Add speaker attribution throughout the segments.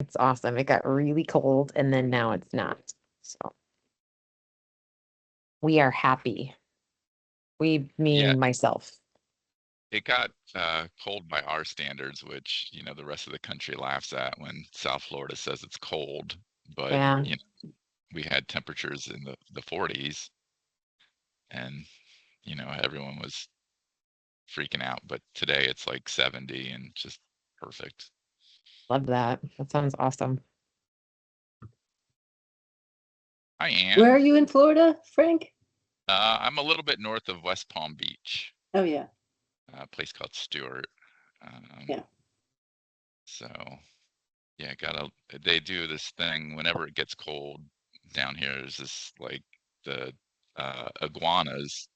Speaker 1: It's awesome. It got really cold and then now it's not. So we are happy. We
Speaker 2: Yeah,
Speaker 1: mean myself.
Speaker 2: it got cold by our standards, which, the rest of the country laughs at when South Florida says it's cold. But,
Speaker 1: Yeah.
Speaker 2: we had temperatures in the 40s and, everyone was freaking out. But today it's like 70 and just perfect.
Speaker 1: Love that. That sounds awesome.
Speaker 2: Hi,
Speaker 3: Where
Speaker 2: Anne.
Speaker 3: are you in Florida, Frank?
Speaker 2: I'm a little bit north of West Palm Beach,
Speaker 3: Oh, yeah.
Speaker 2: a place called Stewart. Um,
Speaker 3: Yeah.
Speaker 2: So, yeah, they do this thing whenever it gets cold down here. There's this like the iguanas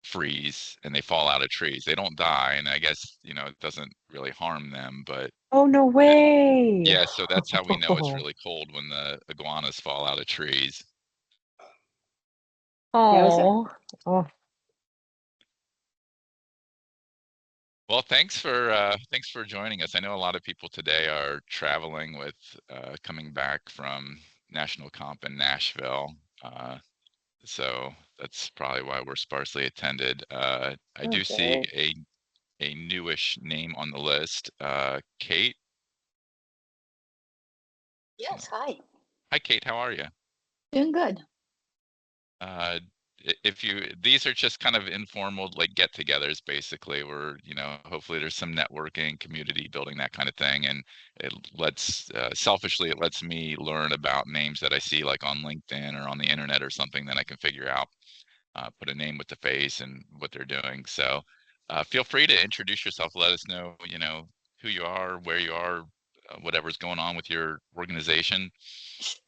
Speaker 2: freeze and they fall out of trees. They don't die, and I guess it doesn't really harm them, but
Speaker 1: Oh, no
Speaker 2: it,
Speaker 1: way.
Speaker 2: yeah, so that's how we know it's really cold, when the iguanas fall out of trees.
Speaker 3: Yeah,
Speaker 1: Oh,
Speaker 2: Well, thanks for joining us. I know a lot of people today are traveling with coming back from National Comp in Nashville. So that's probably why we're sparsely attended. I do see
Speaker 3: okay.
Speaker 2: a newish name on the list. Kate.
Speaker 4: Yes, hi.
Speaker 2: Hi, Kate. How are you?
Speaker 4: Doing good.
Speaker 2: These are just kind of informal, like get-togethers, basically, where hopefully there's some networking, community building, that kind of thing, and selfishly it lets me learn about names that I see like on LinkedIn or on the internet or something, that I can figure out. Put a name with the face and what they're doing. So feel free to introduce yourself. Let us know, who you are, where you are, whatever's going on with your organization.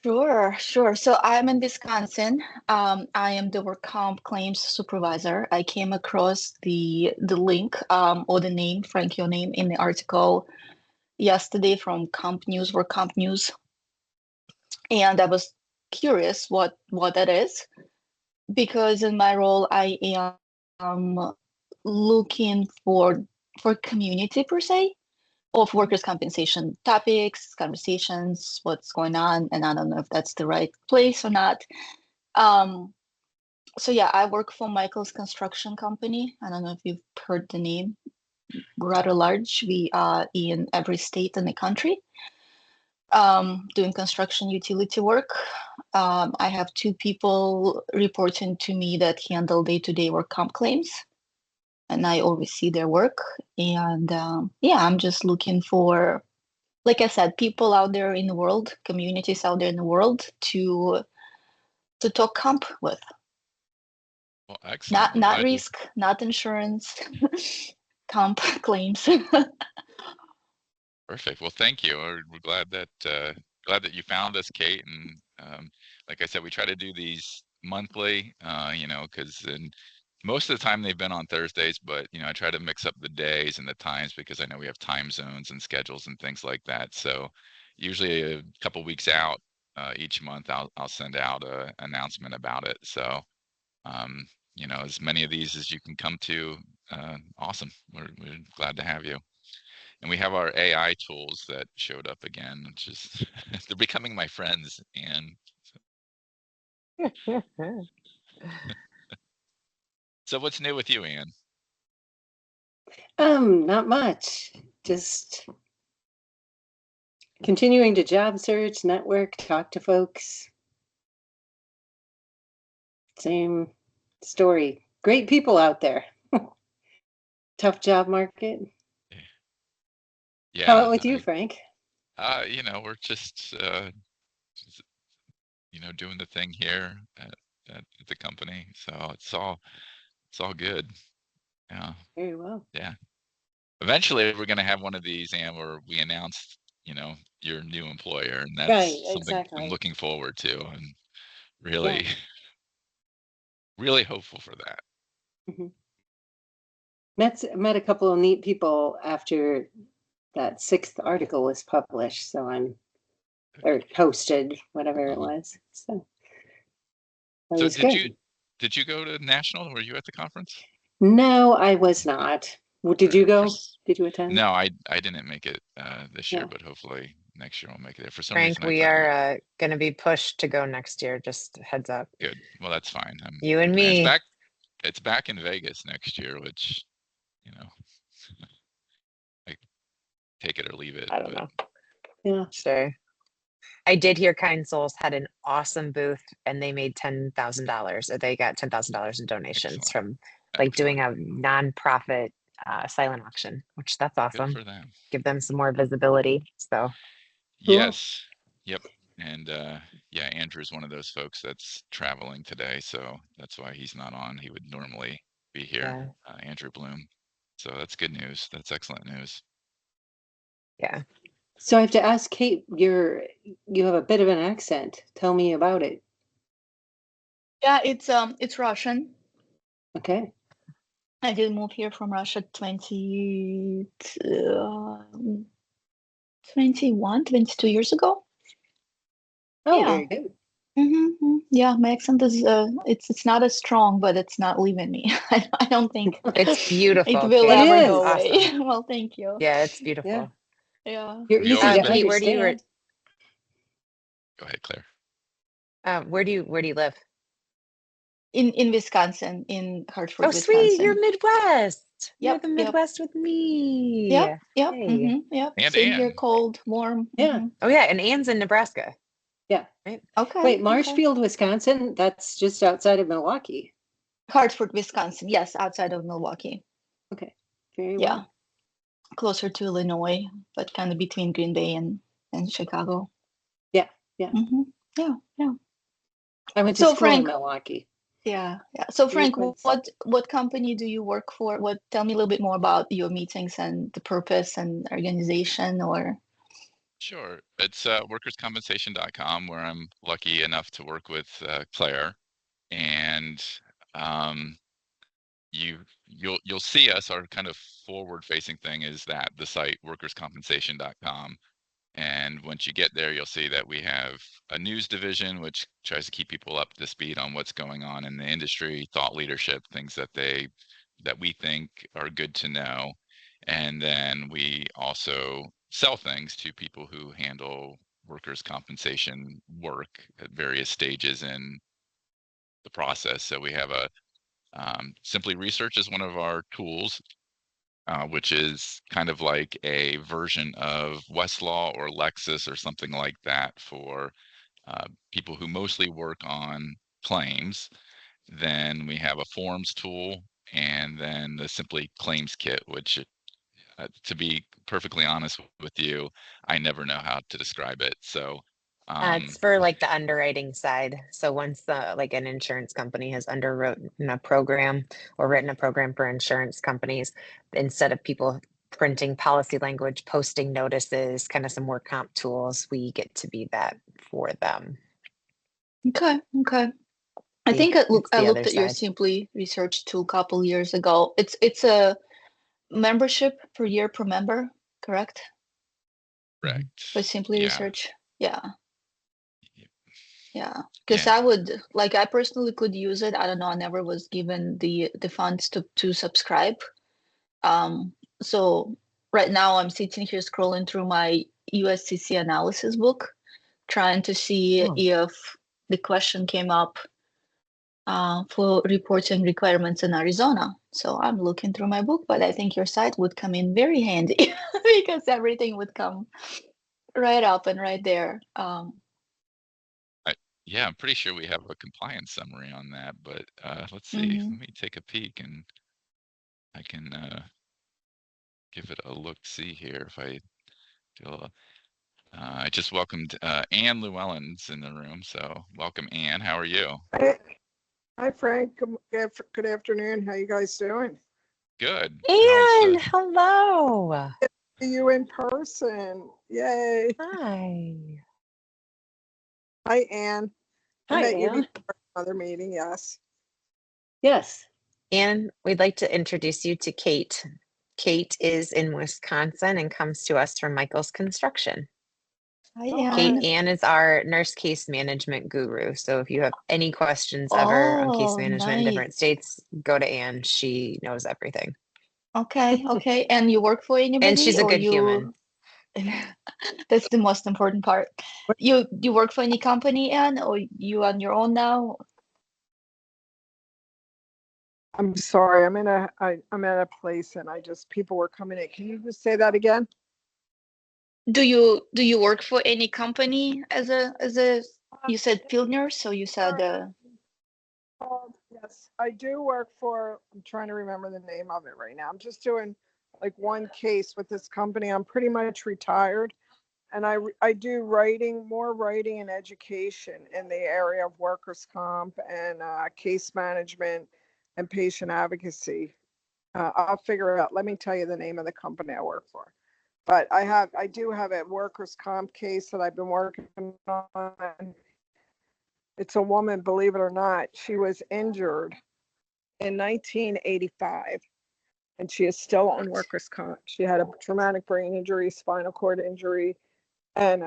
Speaker 4: Sure. So I'm in Wisconsin. I am the work comp claims supervisor. I came across the link or the name, Frank, your name in the article yesterday from Comp News, Work Comp News, and I was curious what that is, because in my role I am looking for community per se of workers' compensation topics, conversations, what's going on, and I don't know if that's the right place or not. So yeah, I work for Michael's Construction Company. I don't know if you've heard the name. Rather large. We are in every state in the country, doing construction utility work. I have two people reporting to me that handle day-to-day work comp claims, and I oversee their work. And yeah, I'm just looking for, like I said, people out there in the world, communities out there in the world to talk comp with.
Speaker 2: Well, excellent.
Speaker 4: Not risk, not insurance, comp claims.
Speaker 2: Perfect. Well, thank you. We're glad that you found us, Kate. And like I said, we try to do these monthly, because most of the time they've been on Thursdays, but I try to mix up the days and the times, because I know we have time zones and schedules and things like that. So usually a couple weeks out, each month I'll send out an announcement about it. So as many of these as you can come to, awesome. We're glad to have you. And we have our AI tools that showed up again, which is they're becoming my friends. And so what's new with you, Anne?
Speaker 3: Not much. Just continuing to job search, network, talk to folks. Same story. Great people out there. Tough job market.
Speaker 2: Yeah.
Speaker 3: How about with you, Frank?
Speaker 2: We're just doing the thing here at the company. So it's all good. Yeah.
Speaker 3: Very well.
Speaker 2: Yeah. Eventually we're gonna have one of these, Anne, where we announce, your new employer, and that's
Speaker 3: Right,
Speaker 2: something
Speaker 3: exactly.
Speaker 2: I'm looking forward to, and really, really hopeful for that.
Speaker 3: Mm-hmm. Met a couple of neat people after that 6th article was published, or posted, whatever it was. So that was good.
Speaker 2: Did you go to National? Were you at the conference?
Speaker 3: No, I was not. Did you go? Did you attend?
Speaker 2: No, I didn't make it this year, but hopefully next year we'll make it there. For some
Speaker 1: Frank,
Speaker 2: reason, I
Speaker 1: we
Speaker 2: thought
Speaker 1: are going to be pushed to go next year. Just heads up.
Speaker 2: good. Well, that's fine.
Speaker 1: You and
Speaker 2: It's
Speaker 1: me.
Speaker 2: back. It's back in Vegas next year, which, I take it or leave it.
Speaker 1: I don't
Speaker 2: but
Speaker 1: know.
Speaker 3: Yeah.
Speaker 1: Sure. I did hear Kind Souls had an awesome booth and they made $10,000 or they got $10,000 in donations
Speaker 2: Excellent.
Speaker 1: from like doing a
Speaker 2: Excellent.
Speaker 1: nonprofit silent auction, which that's
Speaker 2: Good
Speaker 1: awesome.
Speaker 2: for them.
Speaker 1: Give them some more visibility. So
Speaker 3: Cool.
Speaker 2: Yes. Yep. And yeah, Andrew's one of those folks that's traveling today, so that's why he's not on. He would normally be here, Andrew Bloom. So that's good news. That's excellent news.
Speaker 1: yeah.
Speaker 3: So I have to ask Kate, you have a bit of an accent. Tell me about it.
Speaker 4: Yeah, it's Russian.
Speaker 3: Okay.
Speaker 4: I did move here from Russia 21, 22 years ago.
Speaker 3: Oh,
Speaker 4: Yeah.
Speaker 3: very good.
Speaker 4: Yeah, my accent is it's not as strong, but it's not leaving me. I don't think
Speaker 1: It's beautiful.
Speaker 4: it will
Speaker 1: Kate.
Speaker 4: ever
Speaker 3: is.
Speaker 4: go
Speaker 1: Awesome.
Speaker 4: away. Well, thank you.
Speaker 1: Yeah, it's beautiful.
Speaker 4: Yeah.
Speaker 3: You're
Speaker 2: We
Speaker 3: easy
Speaker 2: always
Speaker 3: to
Speaker 2: been-
Speaker 1: Kate, where do you
Speaker 3: understand.
Speaker 2: Go ahead, Claire.
Speaker 1: where do you live?
Speaker 4: In Wisconsin, in Hartford,
Speaker 1: Oh, sweet. You're
Speaker 4: Wisconsin.
Speaker 1: Midwest. You're
Speaker 4: Yep,
Speaker 1: the
Speaker 4: yep.
Speaker 1: Midwest with me.
Speaker 4: Yep.
Speaker 1: Hey.
Speaker 4: Yep.
Speaker 2: And
Speaker 4: Same here,
Speaker 2: Ann.
Speaker 4: cold, warm.
Speaker 3: Yeah.
Speaker 1: Oh yeah, and Anne's in Nebraska.
Speaker 3: Yeah.
Speaker 1: Right?
Speaker 4: Okay.
Speaker 3: Wait,
Speaker 4: okay.
Speaker 3: Marshfield, Wisconsin, that's just outside of Milwaukee.
Speaker 4: Hartford, Wisconsin. Yes, outside of Milwaukee.
Speaker 3: Okay. Very
Speaker 4: Yeah.
Speaker 3: well.
Speaker 4: Closer to Illinois, but kind of between Green Bay and Chicago.
Speaker 3: Yeah. Yeah.
Speaker 4: Yeah.
Speaker 3: I went to
Speaker 4: So,
Speaker 3: school
Speaker 4: Frank,
Speaker 3: in Milwaukee.
Speaker 4: Yeah. So
Speaker 3: Very
Speaker 4: Frank,
Speaker 3: close.
Speaker 4: what company do you work for? Tell me a little bit more about your meetings and the purpose and organization or.
Speaker 2: Sure. It's workerscompensation.com, where I'm lucky enough to work with Claire. And you'll see us. Our kind of forward-facing thing is that the site workerscompensation.com. And once you get there, you'll see that we have a news division, which tries to keep people up to speed on what's going on in the industry, thought leadership, things that we think are good to know. And then we also sell things to people who handle workers' compensation work at various stages in the process. So we have Simply Research is one of our tools, which is kind of like a version of Westlaw or Lexis or something like that for people who mostly work on claims. Then we have a forms tool, and then the Simply Claims Kit, which, to be perfectly honest with you, I never know how to describe it. So
Speaker 1: It's for like the underwriting side. So once an insurance company has underwritten a program or written a program for insurance companies, instead of people printing policy language, posting notices, kind of some work comp tools, we get to be that for them.
Speaker 4: Okay. I think I looked
Speaker 1: other
Speaker 4: at your
Speaker 1: side.
Speaker 4: Simply Research tool a couple years ago. It's a membership per year per member, correct?
Speaker 2: correct.
Speaker 4: For Simply
Speaker 2: Yeah.
Speaker 4: Research. Yeah.
Speaker 2: Yep.
Speaker 4: Yeah. Because
Speaker 2: Yeah.
Speaker 4: I would I personally could use it. I don't know. I never was given the funds to subscribe. So right now I'm sitting here scrolling through my USCC analysis book, trying to see if the question came up for reporting requirements in Arizona. So I'm looking through my book, but I think your site would come in very handy because everything would come right up and right there.
Speaker 2: Yeah, I'm pretty sure we have a compliance summary on that, but let's see. Let me take a peek, and I can give it a look. See here if I do. I just welcomed Anne Llewellyn's in the room, so welcome, Anne. How are you?
Speaker 5: Hi, Frank. Good afternoon. How you guys doing?
Speaker 2: Good.
Speaker 1: Anne, hello.
Speaker 5: See you in person. Yay.
Speaker 1: Hi.
Speaker 5: Hi, Anne.
Speaker 3: Hi,
Speaker 5: I met you
Speaker 3: Anne.
Speaker 5: before another meeting. Yes.
Speaker 3: Yes.
Speaker 1: Anne, we'd like to introduce you to Kate. Kate is in Wisconsin and comes to us from Michael's Construction.
Speaker 4: Hi,
Speaker 1: Kate, Anne is our nurse case management guru. So if you have any questions ever on case management in different states, go to Anne. She knows everything.
Speaker 4: Okay. And you work for anybody?
Speaker 1: And she's a
Speaker 4: or
Speaker 1: good
Speaker 4: you...
Speaker 1: human.
Speaker 4: That's the most important part. You work for any company, Anne, or you on your own now?
Speaker 5: I'm sorry, I'm at a place and people were coming in. Can you just say that again?
Speaker 4: Do you work for any company as a you said field nurse, so you said
Speaker 5: Yes, I do work for, I'm trying to remember the name of it right now. I'm just doing like one case with this company. I'm pretty much retired, and I do more writing and education in the area of workers' comp and case management and patient advocacy. I'll figure it out. Let me tell you the name of the company I work for. But I do have a workers' comp case that I've been working on. It's a woman, believe it or not. She was injured in 1985, and she is still on workers' comp. She had a traumatic brain injury, spinal cord injury, and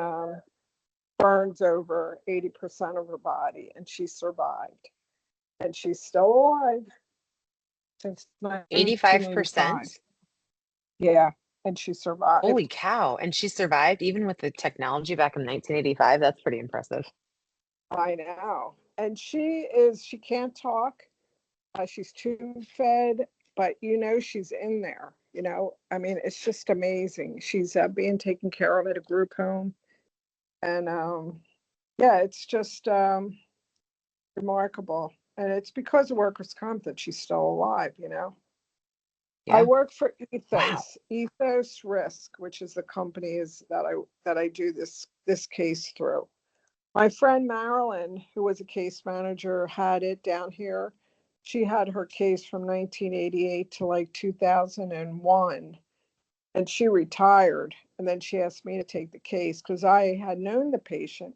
Speaker 5: burns over 80% of her body, and she survived. And she's still alive since 1985.
Speaker 1: 85%?
Speaker 5: Yeah, and she survived.
Speaker 1: Holy cow. And she survived even with the technology back in 1985. That's pretty impressive.
Speaker 5: I know. And she can't talk. She's tube fed, but she's in there. I mean, it's just amazing. She's being taken care of at a group home. And yeah, it's just remarkable. And it's because of workers' comp that she's still alive, I
Speaker 1: Yeah.
Speaker 5: work for Ethos,
Speaker 1: Wow.
Speaker 5: Ethos Risk, which is the company that I do this case through. My friend Marilyn, who was a case manager, had it down here. She had her case from 1988 to like 2001, and she retired. And then she asked me to take the case because I had known the patient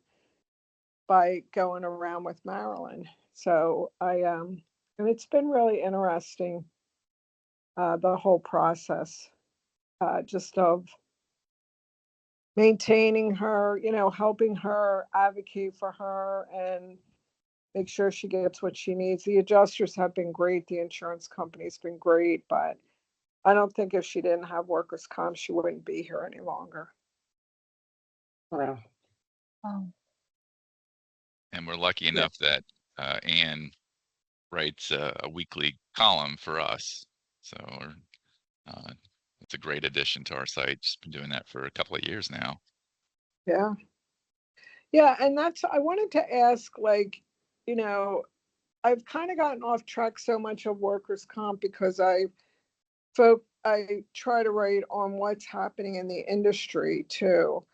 Speaker 5: by going around with Marilyn. So and it's been really interesting, the whole process, just of maintaining her, helping her, advocate for her, and make sure she gets what she needs. The adjusters have been great. The insurance company's been great, but I don't think if she didn't have workers' comp, she wouldn't be here any longer.
Speaker 3: Wow.
Speaker 2: And we're lucky enough that Anne writes a weekly column for us. So it's a great addition to our site. She's been doing that for a couple of years now.
Speaker 5: Yeah. Yeah, and I wanted to ask, like, I've kind of gotten off track so much of workers' comp because I try to write on what's happening in the industry too.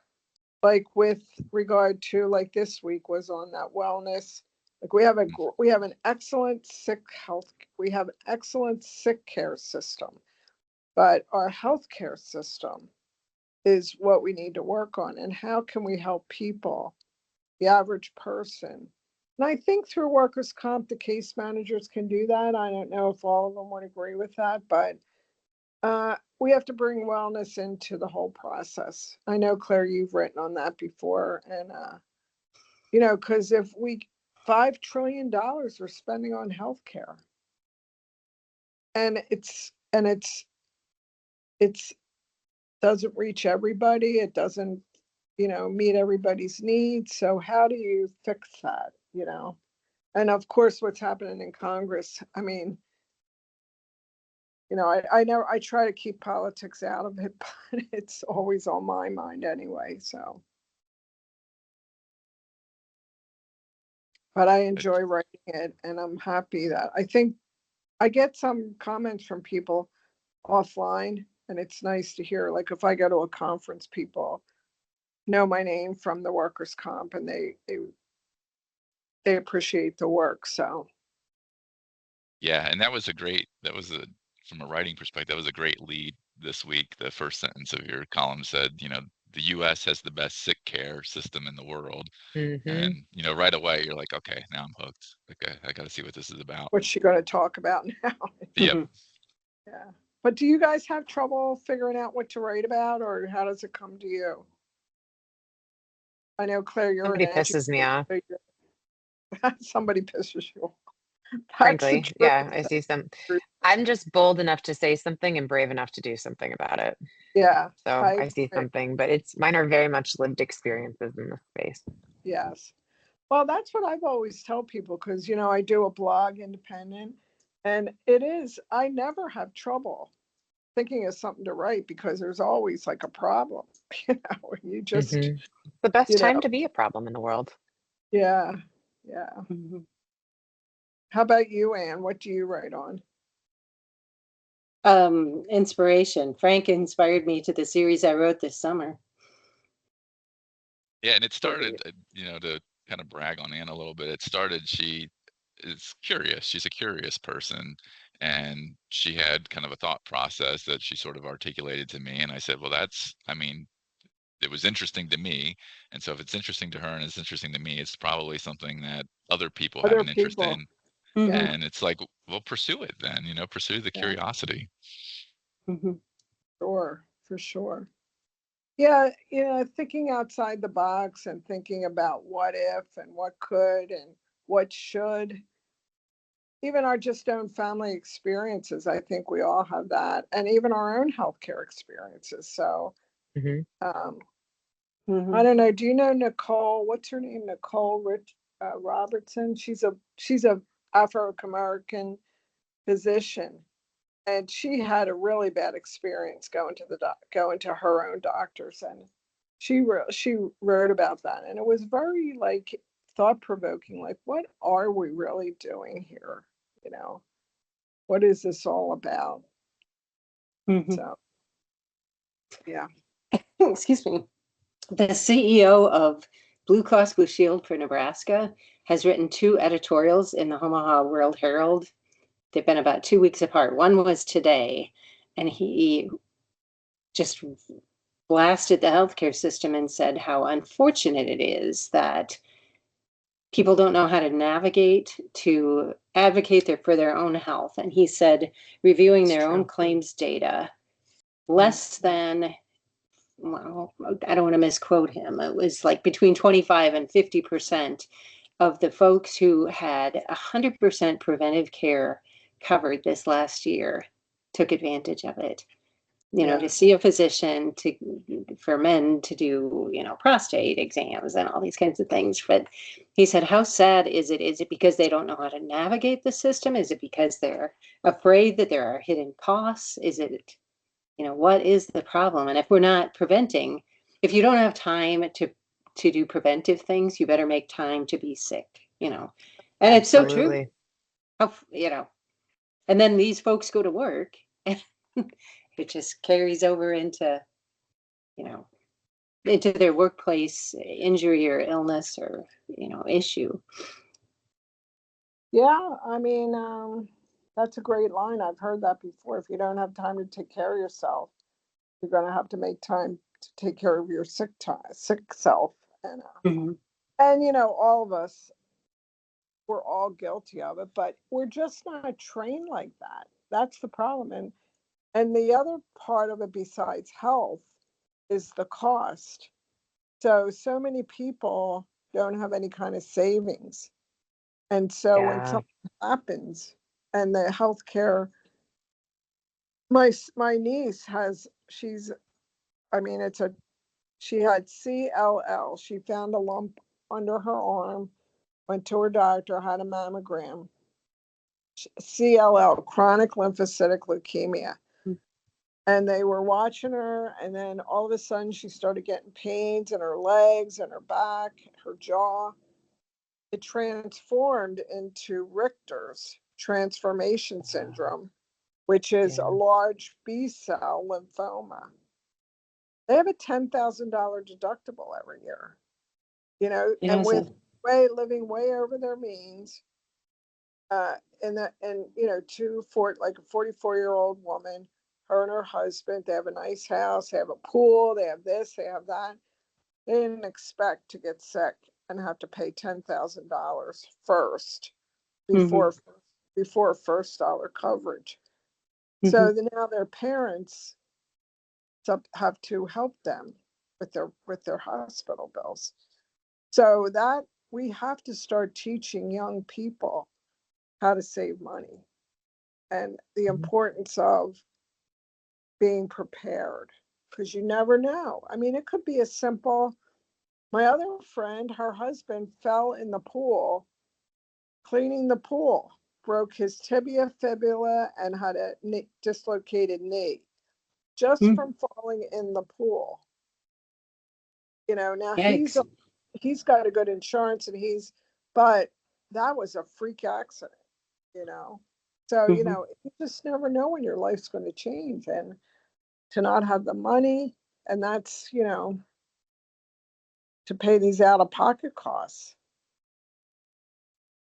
Speaker 5: Like with regard to, like, this week was on that wellness. Like we have an excellent sick care system, but our healthcare system is what we need to work on. And how can we help people, the average person? And I think through workers' comp, the case managers can do that. I don't know if all of them would agree with that, but we have to bring wellness into the whole process. I know, Claire, you've written on that before. And, because if $5 trillion we're spending on healthcare, and it's doesn't reach everybody. It doesn't, meet everybody's needs. So how do you fix that, And of course, what's happening in Congress, I mean, I try to keep politics out of it, but it's always on my mind anyway, so. But I enjoy writing it, and I'm happy that I think I get some comments from people offline, and it's nice to hear, like, if I go to a conference, people know my name from the workers' comp, and they appreciate the work, so.
Speaker 2: Yeah, and that was from a writing perspective, that was a great lead this week. The first sentence of your column said, the US has the best sick care system in the world.
Speaker 1: Mm-hmm.
Speaker 2: And, right away you're like, okay, now I'm hooked. Okay, I got to see what this is about.
Speaker 5: What's she going to talk about now?
Speaker 2: Yep.
Speaker 5: Yeah. But do you guys have trouble figuring out what to write about, or how does it come to you? I know, Claire, you're
Speaker 1: Somebody pisses me off.
Speaker 5: Somebody pisses you off.
Speaker 1: Frankly, yeah, I see some. I'm just bold enough to say something and brave enough to do something about it.
Speaker 5: Yeah,
Speaker 1: So I see
Speaker 5: agree.
Speaker 1: something, but mine are very much lived experiences in this space.
Speaker 5: Yes. Well, that's what I've always tell people because, I do a blog independent and I never have trouble thinking of something to write because there's always like a problem, and you just,
Speaker 1: Mhm. The best time to be a problem in the world.
Speaker 5: yeah, yeah.
Speaker 3: Mhm.
Speaker 5: How about you, Anne? What do you write on?
Speaker 3: Inspiration. Frank inspired me to the series I wrote this summer.
Speaker 2: Yeah, and it started, to kind of brag on Anne a little bit. It started, she is curious. She's a curious person, and she had kind of a thought process that she sort of articulated to me. And I said, well, it was interesting to me. And so if it's interesting to her and it's interesting to me, it's probably something that other people have
Speaker 5: Other
Speaker 2: an interest
Speaker 5: people.
Speaker 2: in.
Speaker 5: Yeah.
Speaker 2: And it's like, well, pursue it then, pursue the
Speaker 5: Yeah.
Speaker 2: curiosity.
Speaker 3: Mhm.
Speaker 5: Sure, for sure. Yeah, thinking outside the box and thinking about what if and what could and what should. Even our just own family experiences, I think we all have that, and even our own healthcare experiences. So,
Speaker 1: Mhm.
Speaker 5: I
Speaker 3: Mhm.
Speaker 5: don't know. Do you know Nicole? What's her name? Nicole Robertson. She's a Afro American physician, and she had a really bad experience going to her own doctors, and she wrote about that, and it was very like thought provoking. Like, what are we really doing here? You know, what is this all about?
Speaker 3: Mhm.
Speaker 5: So, yeah.
Speaker 3: Excuse me. The CEO of Blue Cross Blue Shield for Nebraska has written 2 editorials in the Omaha World Herald. They've been about 2 weeks apart. One was today, and he just blasted the healthcare system and said how unfortunate it is that people don't know how to navigate to advocate for their own health. And he said, reviewing their own claims data, less than, well, I don't want to misquote him. It was like between 25 and 50% of the folks who had 100% preventive care covered this last year took advantage of it. To see a physician, for men to do, prostate exams and all these kinds of things. But he said, how sad is it? Is it because they don't know how to navigate the system? Is it because they're afraid that there are hidden costs? Is it, what is the problem? And if we're not preventing, if you don't have time to do preventive things, you better make time to be sick, And it's so true.
Speaker 1: Absolutely.
Speaker 3: How, and then these folks go to work and it just carries over into, into their workplace injury or illness or, issue.
Speaker 5: Yeah, I mean, that's a great line. I've heard that before. If you don't have time to take care of yourself, you're going to have to make time to take care of your sick self.
Speaker 3: Mm-hmm.
Speaker 5: And all of us, we're all guilty of it, but we're just not trained like that. That's the problem. And the other part of it besides health is the cost. So many people don't have any kind of savings. And so when
Speaker 1: Yeah.
Speaker 5: something happens and the healthcare, my niece I mean, she had CLL. She found a lump under her arm, went to her doctor, had a mammogram. CLL, chronic lymphocytic leukemia. And they were watching her, and then all of a sudden she started getting pains in her legs and her back, her jaw. It transformed into Richter's transformation syndrome, which is a
Speaker 1: Yeah.
Speaker 5: large B cell lymphoma. They have a $10,000 deductible every year, and
Speaker 3: Yes.
Speaker 5: with living way over their means, like a 44-year-old woman, her and her husband, they have a nice house, they have a pool, they have this, they have that. They didn't expect to get sick and have to pay $10,000 first
Speaker 3: Mm-hmm.
Speaker 5: before first dollar coverage.
Speaker 3: Mm-hmm.
Speaker 5: So now their parents have to help them with their hospital bills. So that we have to start teaching young people how to save money. and the importance of being prepared, because you never know. I mean, it could be as simple. My other friend, her husband fell in the pool, cleaning the pool, broke his tibia, fibula, and had a dislocated knee just from falling in the pool. You know, now
Speaker 3: Yikes.
Speaker 5: he's got a good insurance, and but that was a freak accident, you know. So, you know, you just never know when your life's going to change, and to not have the money, and that's, you know, to pay these out-of-pocket costs.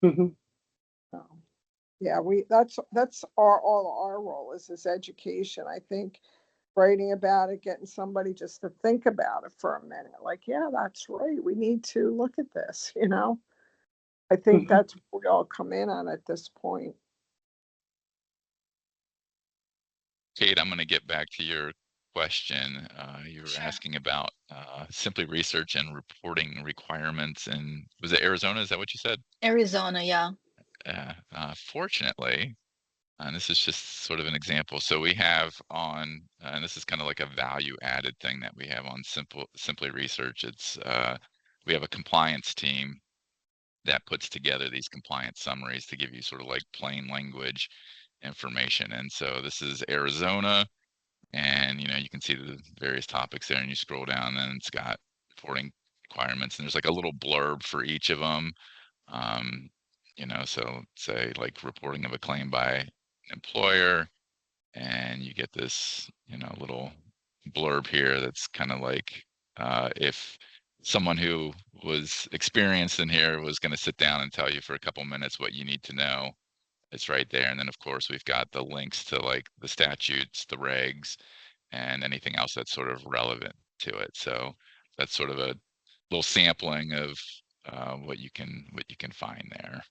Speaker 5: So, yeah, that's all our role is this education. I think writing about it, getting somebody just to think about it for a minute, like, yeah, that's right, we need to look at this, you know. I think that's what we all come in on at this point.
Speaker 2: Kate, I'm going to get back to your question. You were asking about simply research and reporting requirements. And was it Arizona? Is that what you said?
Speaker 4: Arizona, yeah.
Speaker 2: Fortunately, and this is just sort of an example. So we have on, and this is kind of like a value added thing that we have on Simply Research. It's we have a compliance team that puts together these compliance summaries to give you sort of like plain language information. And so this is Arizona, and you know, you can see the various topics there, and you scroll down and it's got reporting requirements, and there's like a little blurb for each of them. You know, so say like reporting of a claim by an employer, and you get this, you know, little blurb here that's kind of like if someone who was experienced in here was going to sit down and tell you for a couple minutes what you need to know, it's right there. And then of course we've got the links to like the statutes, the regs, and anything else that's sort of relevant to it. So that's sort of a little sampling of what you can find there.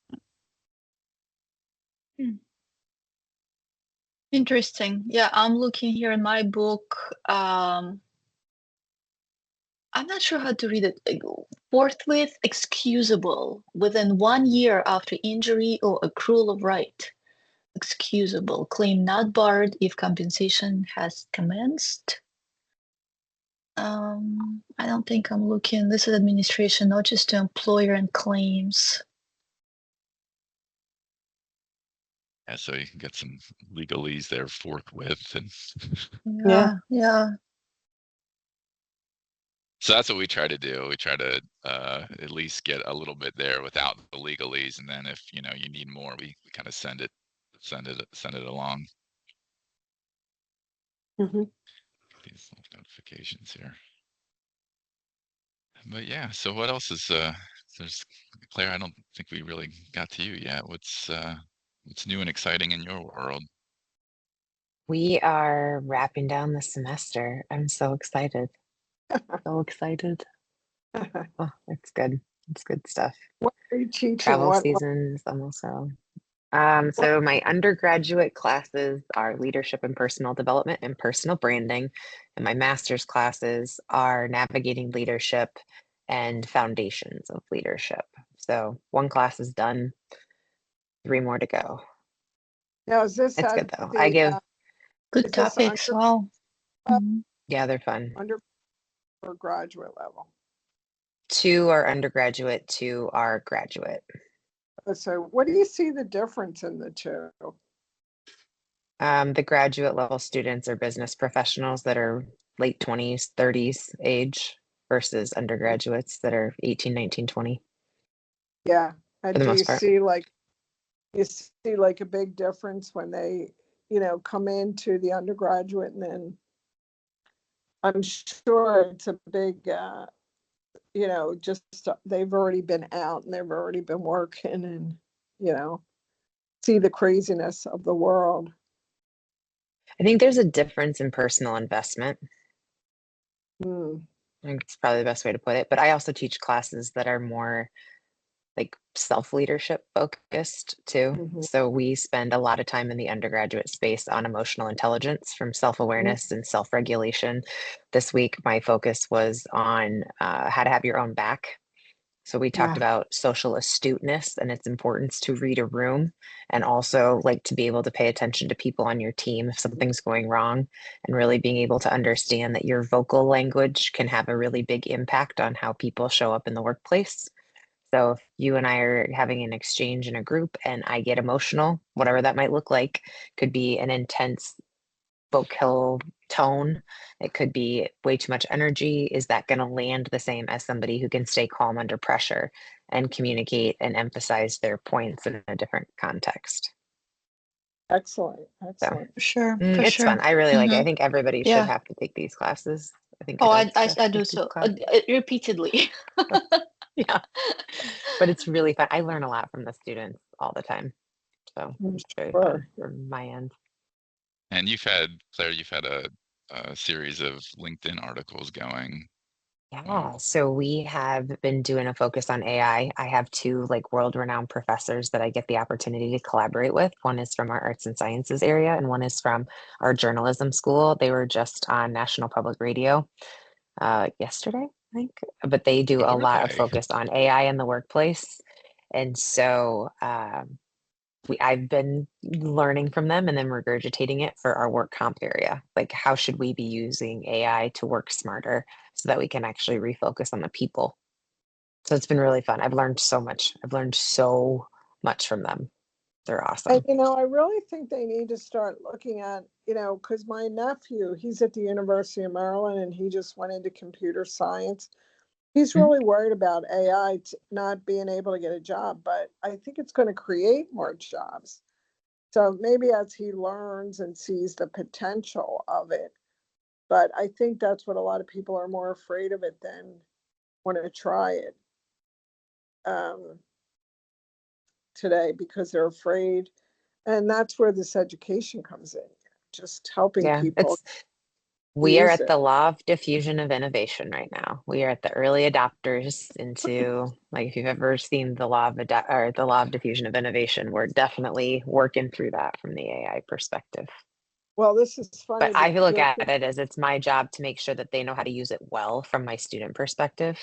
Speaker 4: Interesting. Yeah, I'm looking here in my book. I'm not sure how to read it. Forthwith excusable within 1 year after injury or accrual of right. Excusable. Claim not barred if compensation has commenced. I don't think I'm looking. This is administration notice to employer and claims.
Speaker 2: Yeah, so you can get some legalese there forthwith. And
Speaker 4: Yeah.
Speaker 2: so that's what we try to do. We try to at least get a little bit there without the legalese, and then if you know you need more, we kind of send it along. These notifications here. But yeah, so what else is there's Claire? I don't think we really got to you yet. What's new and exciting in your world?
Speaker 1: We are wrapping down the semester. I'm so excited. So excited. Oh, it's good. It's good stuff.
Speaker 5: What are you teaching?
Speaker 1: Travel season is almost over. So my undergraduate classes are leadership and personal development and personal branding, and my master's classes are navigating leadership and foundations of leadership. So one class is done, 3 more to go.
Speaker 5: Now, is this
Speaker 1: It's
Speaker 5: at
Speaker 1: good though.
Speaker 5: the,
Speaker 1: I give
Speaker 4: Good
Speaker 5: is this
Speaker 4: topics. Wow.
Speaker 1: yeah, they're fun.
Speaker 5: under or graduate level?
Speaker 1: 2 are undergraduate, 2 are graduate.
Speaker 5: So what do you see the difference in the two?
Speaker 1: The graduate level students are business professionals that are late 20s, 30s age versus undergraduates that are 18, 19, 20.
Speaker 5: Yeah. And
Speaker 1: For the
Speaker 5: do you
Speaker 1: most part.
Speaker 5: see like a big difference when they, you know, come into the undergraduate, and then I'm sure it's a big, you know, just they've already been out and they've already been working, and, you know, see the craziness of the world.
Speaker 1: I think there's a difference in personal investment.
Speaker 5: Hmm.
Speaker 1: I think it's probably the best way to put it. But I also teach classes that are more like self-leadership focused too. So we spend a lot of time in the undergraduate space on emotional intelligence, from self-awareness and self-regulation. This week, my focus was on how to have your own back So we talked
Speaker 3: Yeah.
Speaker 1: about social astuteness and its importance to read a room, and also like to be able to pay attention to people on your team if something's going wrong, and really being able to understand that your vocal language can have a really big impact on how people show up in the workplace. So if you and I are having an exchange in a group and I get emotional, whatever that might look like, could be an intense vocal tone. It could be way too much energy. Is that going to land the same as somebody who can stay calm under pressure and communicate and emphasize their points in a different context?
Speaker 5: Excellent.
Speaker 1: So
Speaker 5: Excellent.
Speaker 4: For sure, for
Speaker 1: it's
Speaker 4: sure.
Speaker 1: fun. I really like it. I
Speaker 4: Mhm.
Speaker 1: think everybody should
Speaker 4: Yeah.
Speaker 1: have to take these classes. I think
Speaker 4: Oh,
Speaker 1: adults have
Speaker 4: I
Speaker 1: to
Speaker 4: do
Speaker 1: take these
Speaker 4: so
Speaker 1: classes.
Speaker 4: repeatedly.
Speaker 1: Yeah, but it's really fun. I learn a lot from the students all the time. So it's very fun
Speaker 5: Sure.
Speaker 1: from my end.
Speaker 2: And Claire, you've had a series of LinkedIn articles going.
Speaker 1: Yeah, so we have been doing a focus on AI. I have two like world-renowned professors that I get the opportunity to collaborate with. One is from our arts and sciences area, and one is from our journalism school. They were just on National Public Radio yesterday, I think, but they do a
Speaker 2: Oh,
Speaker 1: lot of
Speaker 2: really?
Speaker 1: focus on AI in the workplace. And so I've been learning from them and then regurgitating it for our work comp area. Like, how should we be using AI to work smarter so that we can actually refocus on the people? So it's been really fun. I've learned so much. I've learned so much from them. They're
Speaker 5: And,
Speaker 1: awesome.
Speaker 5: I really think they need to start looking at, because my nephew, he's at the University of Maryland and he just went into computer science. He's
Speaker 1: Mhm.
Speaker 5: really worried about AI not being able to get a job, but I think it's going to create more jobs. So maybe as he learns and sees the potential of it, but I think that's what a lot of people are more afraid of it than want to try it today because they're afraid. And that's where this education comes in, just helping
Speaker 1: Yeah,
Speaker 5: people
Speaker 1: we are
Speaker 5: use
Speaker 1: at
Speaker 5: it.
Speaker 1: the law of diffusion of innovation right now. We are at the early adopters into, like, if you've ever seen the law of or the law of diffusion of innovation, we're definitely working through that from the AI perspective.
Speaker 5: Well, this is
Speaker 1: But
Speaker 5: funny.
Speaker 1: I look at it as it's my job to make sure that they know how to use it well from my student perspective.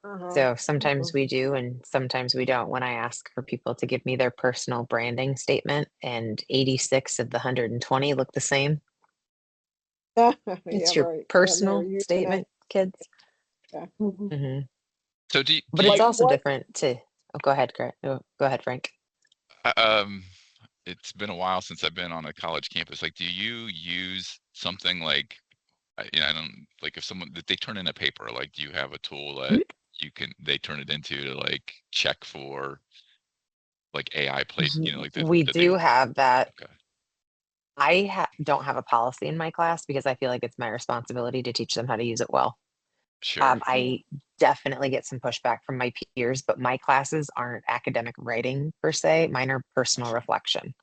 Speaker 5: Uh-huh.
Speaker 1: So sometimes we do, and sometimes we don't. When I ask for people to give me their personal branding statement, and 86 of the 120 look the same.
Speaker 5: Yeah,
Speaker 1: It's your
Speaker 5: right. And they're
Speaker 1: personal
Speaker 5: using it.
Speaker 1: statement, kids.
Speaker 5: Yeah.
Speaker 1: Hmm.
Speaker 2: So do
Speaker 1: But it's
Speaker 5: Like
Speaker 2: you
Speaker 1: also
Speaker 5: what?
Speaker 1: different to, oh, go ahead, go ahead, Frank.
Speaker 2: um it's been a while since I've been on a college campus. Like, do you use something like, I don't, like, if someone that they turn in a paper, like, do you have a tool that they turn it into to like check for like AI plate, like
Speaker 1: We
Speaker 2: that they
Speaker 1: do have that.
Speaker 2: okay,
Speaker 1: Don't have a policy in my class because I feel like it's my responsibility to teach them how to use it well.
Speaker 2: sure,
Speaker 1: I definitely get some pushback from my peers, but my classes aren't academic writing per se. Mine are personal reflection.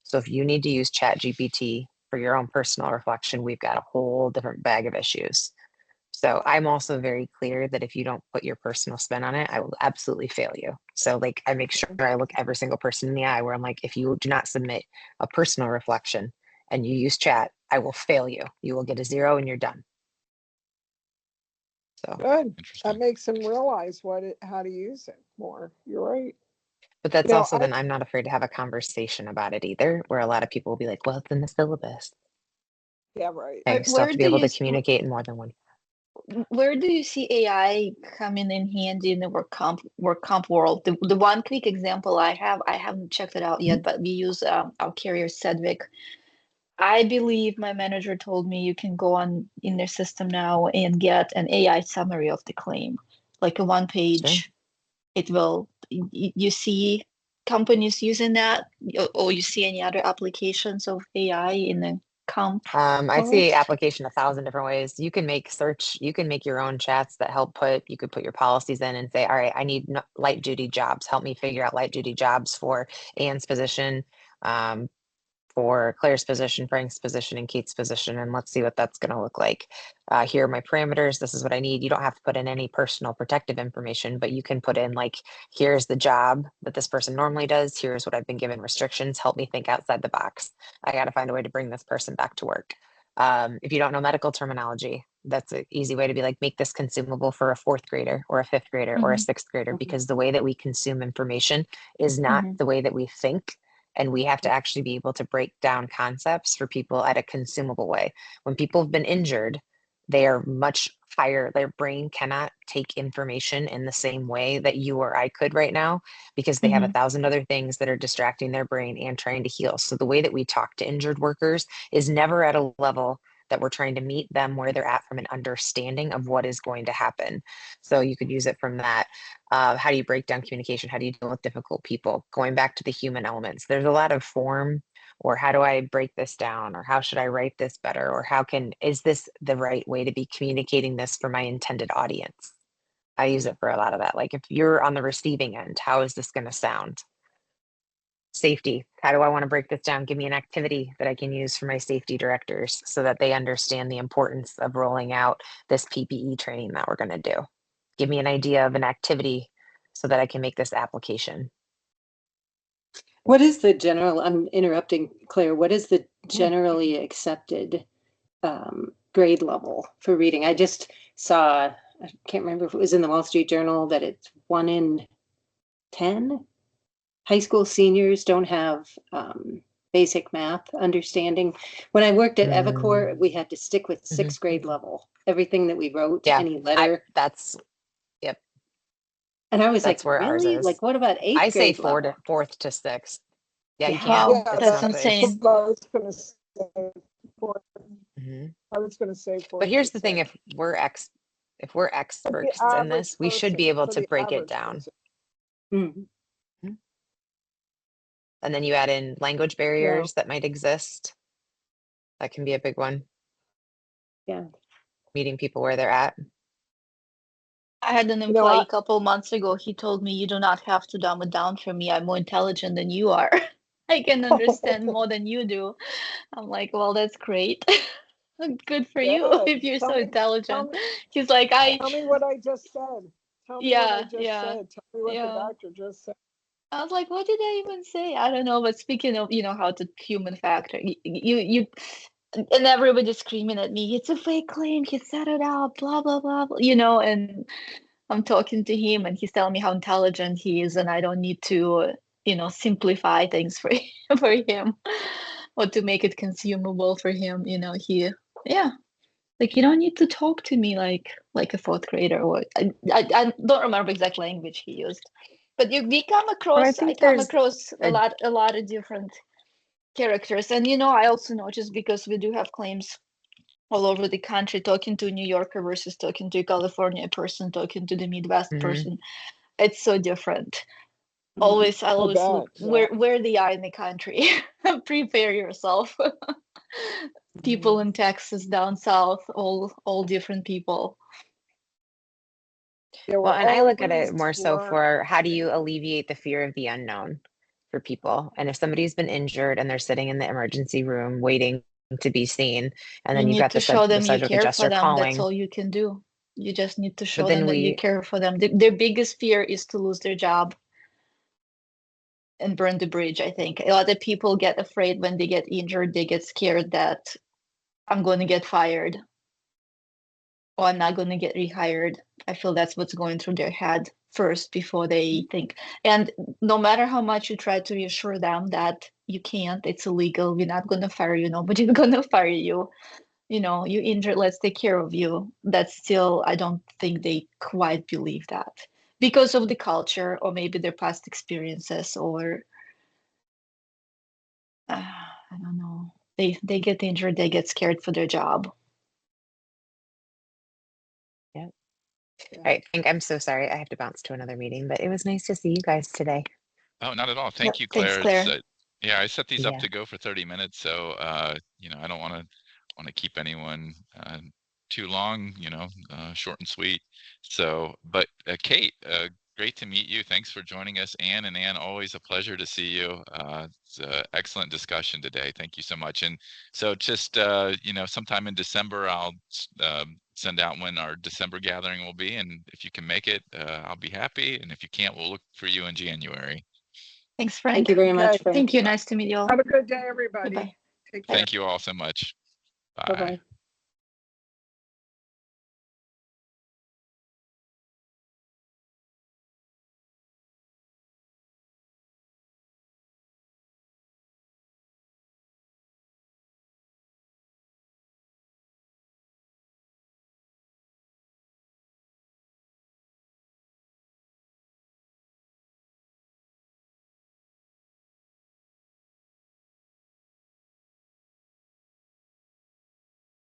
Speaker 1: So if you need to use Chat GPT for your own personal reflection, we've got a whole different bag of issues. So I'm also very clear that if you don't put your personal spin on it, I will absolutely fail you. So like I make sure I look every single person in the eye where I'm like, if you do not submit a personal reflection and you use chat, I will fail you. You will get a 0 and you're done. So,
Speaker 5: Good. That
Speaker 2: interesting.
Speaker 5: makes them realize how to use it more. You're right.
Speaker 1: but that's
Speaker 5: You know,
Speaker 1: also then I'm not afraid to have a conversation about it either, where a lot of people will be like, well, it's in the syllabus.
Speaker 5: yeah, right.
Speaker 1: I still have to be able to communicate in more than one.
Speaker 4: Where do you see AI coming in handy in the work comp world? The one quick example I haven't checked it out yet, but we use our carrier Sedgwick. I believe my manager told me you can go on in their system now and get an AI summary of the claim, like a one
Speaker 1: Sure.
Speaker 4: page. It will, you see companies using that, or you see any other applications of AI in the comp
Speaker 1: I
Speaker 4: world?
Speaker 1: see application 1,000 different ways. You can make your own chats that you could put your policies in and say, all right, I need light duty jobs. Help me figure out light duty jobs for Anne's position, for Claire's position, Frank's position, and Kate's position, and let's see what that's going to look like. Here are my parameters. This is what I need. You don't have to put in any personal protective information, but you can put in like, here's the job that this person normally does. Here's what I've been given restrictions. Help me think outside the box. I got to find a way to bring this person back to work. If you don't know medical terminology, That's an easy way to be like, make this consumable for a fourth grader or a fifth grader or a sixth grader, because the way that we consume information is not the way that we think. And we have to actually be able to break down concepts for people at a consumable way. When people have been injured, they are much higher. Their brain cannot take information in the same way that you or I could right now, because they have 1,000 other things that are distracting their brain and trying to heal. So the way that we talk to injured workers is never at a level that we're trying to meet them where they're at from an understanding of what is going to happen. So you could use it from that. How do you break down communication? How do you deal with difficult people? Going back to the human elements, there's a lot of form, or how do I break this down? Or how should I write this better? Or is this the right way to be communicating this for my intended audience? I use it for a lot of that. Like if you're on the receiving end, how is this going to sound? Safety. How do I want to break this down? Give me an activity that I can use for my safety directors so that they understand the importance of rolling out this PPE training that we're going to do. Give me an idea of an activity so that I can make this application.
Speaker 3: What is the general, I'm interrupting Claire, what is the generally accepted grade level for reading? I just saw, I can't remember if it was in the Wall Street Journal, that it's 1 in 10 high school seniors don't have basic math understanding. When I worked at Evacor, we had to stick with 6th grade level. Everything that we wrote, any letter.
Speaker 1: Yep.
Speaker 3: And I was
Speaker 1: That's
Speaker 3: like,
Speaker 1: where ours
Speaker 3: really?
Speaker 1: is.
Speaker 3: Like, what about 8th
Speaker 1: I say
Speaker 3: grade level?
Speaker 1: fourth to sixth. Yeah, you
Speaker 4: Wow,
Speaker 1: can't.
Speaker 4: that's insane.
Speaker 5: I was going to say fourth. I was going to say fourth.
Speaker 1: But here's the thing: if we're experts in this, we should be able to break it down. And then you add in language barriers that might exist. That can be a big one.
Speaker 3: Yeah.
Speaker 1: Meeting people where they're at.
Speaker 4: I had an employee a couple months ago. He told me, you do not have to dumb it down for me. I'm more intelligent than you are. I can understand more than you do. I'm like, well, that's great. Good for you if you're so intelligent. He's like,
Speaker 5: tell me what I just said. Tell me what I just said. Tell me what the doctor just said.
Speaker 4: I was like, what did I even say? I don't know. But speaking of, how the human factor, you and everybody's screaming at me, it's a fake claim, he set it up, blah, blah, blah, and I'm talking to him and he's telling me how intelligent he is and I don't need to, simplify things for him or to make it consumable for him. Like you don't need to talk to me like a fourth grader, or I don't remember exact language he used. But we come across, I come across a lot of different characters. And, I also noticed, because we do have claims all over the country, talking to a New Yorker versus talking to a California person, talking to the Midwest person, it's so different. I'll always look where they are in the country. Prepare yourself. People in Texas, down south, all different people.
Speaker 1: Yeah, well, and I look at it more so for how do you alleviate the fear of the unknown for people. And if somebody's been injured and they're sitting in the emergency room waiting to be seen, and then you've got the subject adjuster calling.
Speaker 4: That's all you can do. You just need to show them that you care for them. Their biggest fear is to lose their job and burn the bridge, I think. A lot of people get afraid when they get injured. They get scared that I'm going to get fired or I'm not going to get rehired. I feel that's what's going through their head first before they think. And no matter how much you try to reassure them that you can't, it's illegal, we're not going to fire you, nobody's going to fire you. You injured, let's take care of you. That's still, I don't think they quite believe that because of the culture or maybe their past experiences, or I don't know. They get injured, they get scared for their job.
Speaker 1: Yeah. All right, Frank, I'm so sorry. I have to bounce to another meeting, but it was nice to see you guys today.
Speaker 2: Oh, not at all. Thank you, Claire.
Speaker 4: Thanks, Claire.
Speaker 2: Yeah, I set these up to go for 30 minutes, so I don't want to keep anyone too long. Short and sweet. So, but Kate, great to meet you. Thanks for joining us. Anne, always a pleasure to see you. It's an excellent discussion today. Thank you so much. And so just, sometime in December, I'll send out when our December gathering will be. And if you can make it, I'll be happy. And if you can't, we'll look for you in January.
Speaker 4: Thanks, Frank.
Speaker 3: Thank you very much, Frank.
Speaker 4: Thank you. Nice to meet you all.
Speaker 5: Have a good day, everybody.
Speaker 4: Bye-bye.
Speaker 5: Take care.
Speaker 2: Thank you all so much. Bye.
Speaker 3: Bye-bye.